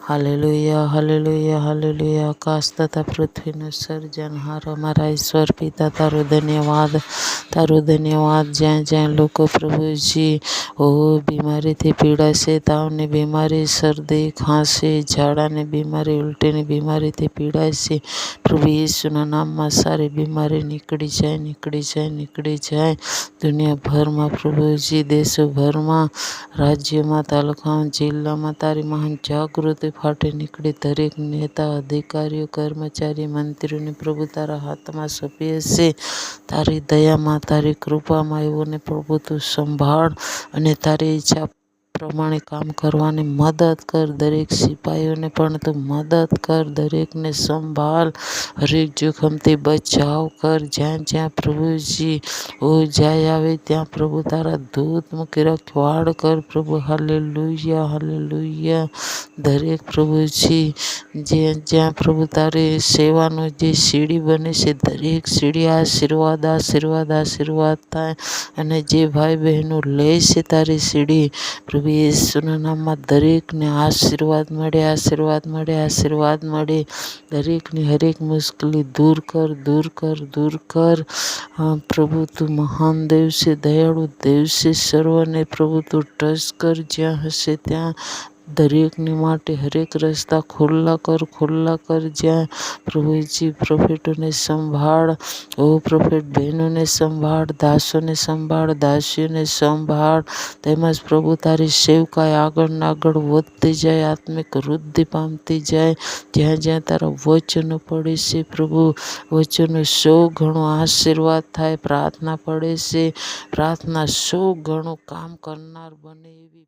Hallelujah hallelujah hallelujah. आकाश तथा पृथ्वीનું સર્જનહાર અમારા ઈશ્વર પિતા, તારો ધન્યવાદ। જ્યાં લોકો પ્રભુજી બીમારીથી પીડાશે, તાવની બીમારી, શરદી, ખાંસી, ઝાડાની બીમારી, ઉલટીની બીમારીથી પીડાશે, પ્રભુ ઈસુના નામમાં સારી બીમારી નીકળી જાય, નીકળી જાય, નીકળી જાય। દુનિયાભરમાં પ્રભુજી, દેશોભરમાં, રાજ્યોમાં, તાલુકામાં, જિલ્લામાં તારી મહાન જાગૃતિ ફાટી નીકળી। દરેક નેતા, અધિકારીઓ, કર્મચારી, મંત્રીઓને પ્રભુ તારા હાથમાં સોંપીએ છે। તારી દયામાં, તારી કૃપામાં એઓને પ્રભુ તું સંભાળ અને તારી ઈચ્છા પ્રમાણે કામ કરવાની મદદ કર। દરેક સિપાહીઓને પણ તું મદદ કર, દરેકને સંભાળ, હરેક જોખમથી બચાવ કર। જ્યાં પ્રભુજી જાય આવે ત્યાં પ્રભુ તારા દૂત મૂકી રખવાડ કર પ્રભુ। Hallelujah hallelujah. દરેક પ્રભુજી જ્યાં પ્રભુ તારી સેવાનું જે સીડી બને છે, દરેક સીડી આશીર્વાદ આશીર્વાદ આશીર્વાદ થાય। અને જે ભાઈ બહેનો લે છે તારી સીડી, પ્રભુ યેસુના નામમાં દરેકને આશીર્વાદ મળે, આશીર્વાદ મળે, આશીર્વાદ મળે। દરેકની હરેક મુશ્કેલી દૂર કર, દૂર કર, દૂર કર। પ્રભુ તું મહાન દેવ છે, દયાળુ દેવ છે। સર્વને પ્રભુ તું ટચ કર, જ્યાં હશે ત્યાં દરેકને માટે હરેક રસ્તા ખુલ્લા કર, ખુલ્લા કર। જ્યાં પ્રભુજી પ્રોફેટોને સંભાળ, પ્રોફેટ બહેનોને સંભાળ, દાસોને સંભાળ, દાસીઓને સંભાળ। તેમજ પ્રભુ તારી સેવકાઈ આગળ ને આગળ વધતી જાય, આત્મિક વૃદ્ધિ પામતી જાય। જ્યાં તારા વચનો પડે છે પ્રભુ, વચનો 100 ગણો આશીર્વાદ થાય। પ્રાર્થના પડે છે, પ્રાર્થના 100 ગણું કામ કરનાર બને એવી